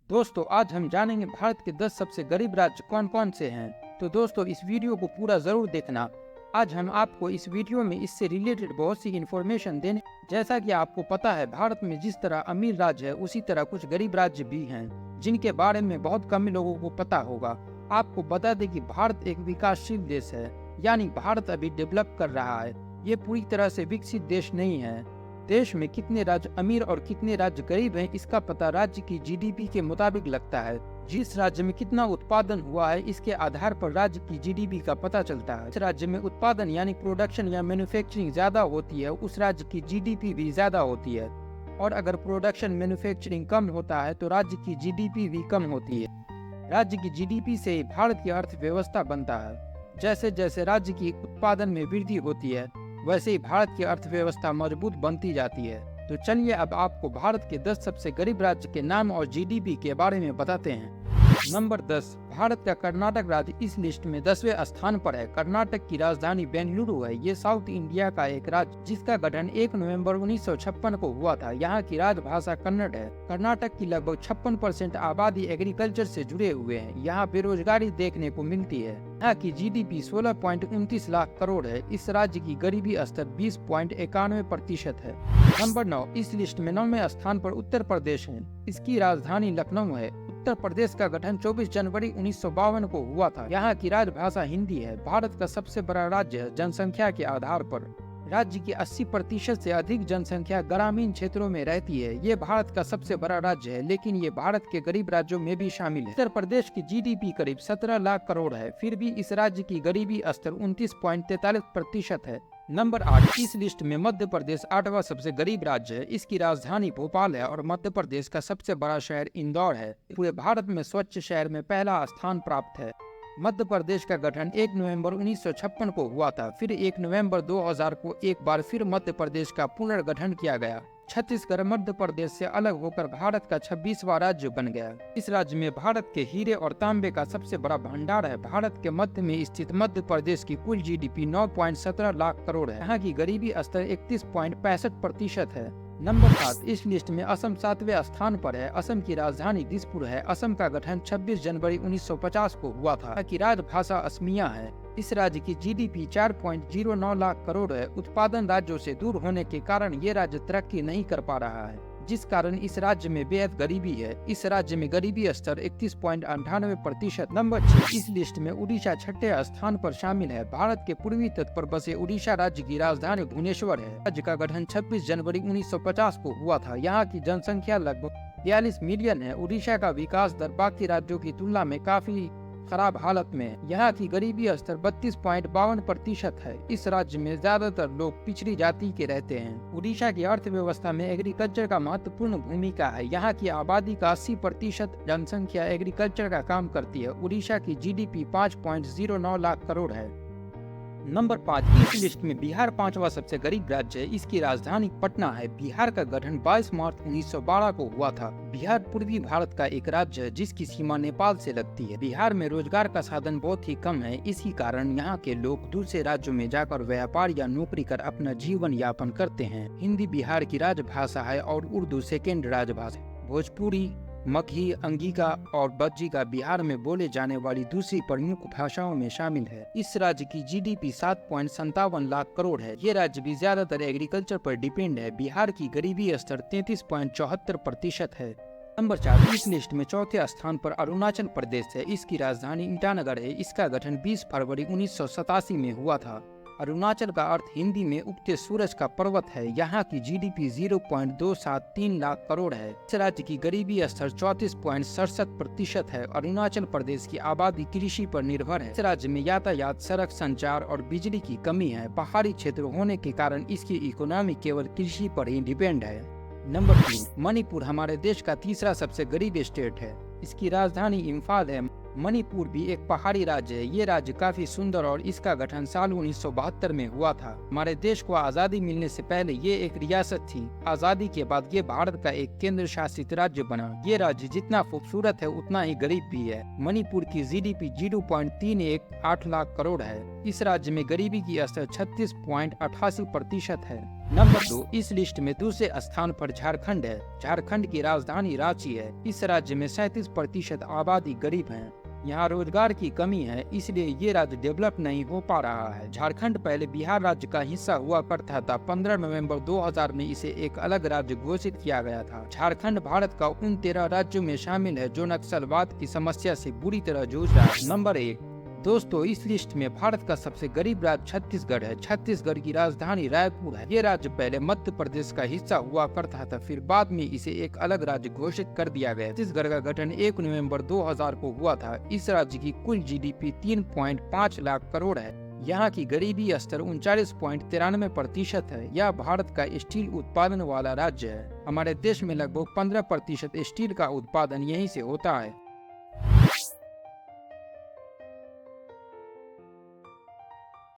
दोस्तों आज हम जानेंगे भारत के 10 सबसे गरीब राज्य कौन कौन से हैं। तो दोस्तों इस वीडियो को पूरा जरूर देखना। आज हम आपको इस वीडियो में इससे रिलेटेड बहुत सी इन्फॉर्मेशन देने। जैसा कि आपको पता है, भारत में जिस तरह अमीर राज्य है उसी तरह कुछ गरीब राज्य भी हैं जिनके बारे में बहुत कम लोगों को पता होगा। आपको बता दें कि भारत एक विकासशील देश है, यानी भारत अभी डेवलप कर रहा है। ये पूरी तरह से विकसित देश नहीं है। देश में कितने राज्य अमीर और कितने राज्य गरीब हैं, इसका पता राज्य की जीडीपी के मुताबिक लगता है। जिस राज्य में कितना उत्पादन हुआ है इसके आधार पर राज्य की जीडीपी का पता चलता है। जिस राज्य में उत्पादन यानी प्रोडक्शन या मैन्युफैक्चरिंग ज्यादा होती है उस राज्य की जीडीपी भी ज्यादा होती है, और अगर प्रोडक्शन मैन्युफैक्चरिंग कम होता है तो राज्य की जीडीपी भी कम होती है। राज्य की जीडीपी से ही भारत की अर्थव्यवस्था बनता है। जैसे जैसे राज्य की उत्पादन में वृद्धि होती है वैसे ही भारत की अर्थव्यवस्था मजबूत बनती जाती है। तो चलिए अब आपको भारत के 10 सबसे गरीब राज्य के नाम और जीडीपी के बारे में बताते हैं। नंबर 10, भारत का कर्नाटक राज्य इस लिस्ट में 10वें स्थान पर है। कर्नाटक की राजधानी बेंगलुरु है। ये साउथ इंडिया का एक राज्य जिसका गठन 1 नवंबर 1956 को हुआ था। यहाँ की राजभाषा कन्नड़ है। कर्नाटक की लगभग 56% आबादी एग्रीकल्चर से जुड़े हुए हैं। यहाँ बेरोजगारी देखने को मिलती है। यहाँ की जीडीपी 16.29 लाख करोड़ है। इस राज्य की गरीबी स्तर 20.91% है। नंबर 9, इस लिस्ट में 9वें स्थान पर उत्तर प्रदेश है। इसकी राजधानी लखनऊ है। उत्तर प्रदेश का गठन 24 जनवरी 1952 को हुआ था। यहाँ की राजभाषा हिंदी है। भारत का सबसे बड़ा राज्य है जनसंख्या के आधार पर। राज्य की 80% से अधिक जनसंख्या ग्रामीण क्षेत्रों में रहती है। ये भारत का सबसे बड़ा राज्य है, लेकिन ये भारत के गरीब राज्यों में भी शामिल है। उत्तर प्रदेश की जीडीपी करीब 17 लाख करोड़ है, फिर भी इस राज्य की गरीबी स्तर 29.43% है। नंबर 8, इस लिस्ट में मध्य प्रदेश 8वां सबसे गरीब राज्य है। इसकी राजधानी भोपाल है और मध्य प्रदेश का सबसे बड़ा शहर इंदौर है। पूरे भारत में स्वच्छ शहर में पहला स्थान प्राप्त है। मध्य प्रदेश का गठन 1 नवंबर 1956 को हुआ था। फिर 1 नवंबर 2000 को एक बार फिर मध्य प्रदेश का पुनर्गठन किया गया। छत्तीसगढ़ मध्य प्रदेश से अलग होकर भारत का 26वां राज्य बन गया। इस राज्य में भारत के हीरे और तांबे का सबसे बड़ा भंडार है। भारत के मध्य में स्थित मध्य प्रदेश की कुल जीडीपी 9.17 लाख करोड़ है। यहाँ की गरीबी स्तर 31.65% है। नंबर 7, इस लिस्ट में असम 7वें स्थान पर है। असम की राजधानी दिसपुर है। असम का गठन 26 जनवरी 1950 को हुआ था। की राजभाषा असमिया है। इस राज्य की जीडीपी 4.09 लाख करोड़ है। उत्पादन राज्यों से दूर होने के कारण ये राज्य तरक्की नहीं कर पा रहा है, जिस कारण इस राज्य में बेहद गरीबी है। इस राज्य में गरीबी स्तर 31.98%। नंबर 6, इस लिस्ट में उड़ीसा 6ठे स्थान पर शामिल है। भारत के पूर्वी तट पर बसे उड़ीसा राज्य की राजधानी भुवनेश्वर है। राज्य का गठन 26 जनवरी 1950 को हुआ था। यहाँ की जनसंख्या लगभग 42 मिलियन है। उड़ीसा का विकास दर बाकी राज्यों की तुलना में काफी खराब हालत में है। यहाँ की गरीबी स्तर 32.52% है। इस राज्य में ज्यादातर लोग पिछड़ी जाति के रहते हैं। उड़ीसा की अर्थव्यवस्था में एग्रीकल्चर का महत्वपूर्ण भूमिका है। यहाँ की आबादी का 80% जनसंख्या एग्रीकल्चर का काम करती है। उड़ीसा की जीडीपी 5.09 लाख करोड़ है। नंबर 5, इस लिस्ट में बिहार 5वां सबसे गरीब राज्य है। इसकी राजधानी पटना है। बिहार का गठन 22 मार्च 1912 को हुआ था। बिहार पूर्वी भारत का एक राज्य है जिसकी सीमा नेपाल से लगती है। बिहार में रोजगार का साधन बहुत ही कम है। इसी कारण यहाँ के लोग दूसरे राज्यों में जाकर व्यापार या नौकरी कर अपना जीवन यापन करते हैं। हिंदी बिहार की राजभाषा है और उर्दू सेकेंड राजभाषा। भोजपुरी, मगही, अंगिका और बज्जिका बिहार में बोले जाने वाली दूसरी प्रमुख भाषाओं में शामिल है। इस राज्य की जीडीपी 7.57 लाख करोड़ है। ये राज्य भी ज्यादातर एग्रीकल्चर पर डिपेंड है। बिहार की गरीबी स्तर 33.74% है। नंबर 4, इस लिस्ट में 4थे स्थान पर अरुणाचल प्रदेश है। इसकी राजधानी ईटानगर है। इसका गठन 20 फरवरी 1987 में हुआ था। अरुणाचल का अर्थ हिंदी में उगते सूरज का पर्वत है। यहाँ की जीडीपी 0.273 लाख करोड़ है। इस राज्य की गरीबी स्तर 34.67% है। अरुणाचल प्रदेश की आबादी कृषि पर निर्भर है। इस राज्य में यातायात, सड़क संचार और बिजली की कमी है। पहाड़ी क्षेत्र होने के कारण इसकी इकोनॉमी केवल कृषि पर ही डिपेंड है। नंबर 3, मणिपुर हमारे देश का तीसरा सबसे गरीब स्टेट है। इसकी राजधानी इम्फाल है। मणिपुर भी एक पहाड़ी राज्य है। ये राज्य काफी सुंदर और इसका गठन साल 1972 में हुआ था। हमारे देश को आजादी मिलने से पहले ये एक रियासत थी। आजादी के बाद ये भारत का एक केंद्र शासित राज्य बना। ये राज्य जितना खूबसूरत है उतना ही गरीब भी है। मणिपुर की जीडीपी 0.318 लाख करोड़ है। इस राज्य में गरीबी की स्तर 36.88% है। नंबर 2, इस लिस्ट में दूसरे स्थान पर झारखंड है। झारखंड की राजधानी रांची है। इस राज्य में 37% आबादी गरीब है। यहाँ रोजगार की कमी है, इसलिए ये राज्य डेवलप नहीं हो पा रहा है। झारखंड पहले बिहार राज्य का हिस्सा हुआ करता था। 15 नवंबर 2000 में इसे एक अलग राज्य घोषित किया गया था। झारखंड भारत का उन 13 राज्यों में शामिल है जो नक्सलवाद की समस्या से बुरी तरह जूझ रहा है। नंबर 1, दोस्तों इस लिस्ट में भारत का सबसे गरीब राज्य छत्तीसगढ़ है। छत्तीसगढ़ की राजधानी रायपुर है। ये राज्य पहले मध्य प्रदेश का हिस्सा हुआ करता था, फिर बाद में इसे एक अलग राज्य घोषित कर दिया गया। छत्तीसगढ़ का गठन 1 नवंबर 2000 को हुआ था। इस राज्य की कुल GDP 3.5 लाख करोड़ है। यहाँ की गरीबी स्तर 39.93% है। यह भारत का स्टील उत्पादन वाला राज्य है। हमारे देश में लगभग 15% स्टील का उत्पादन यहीं से होता है।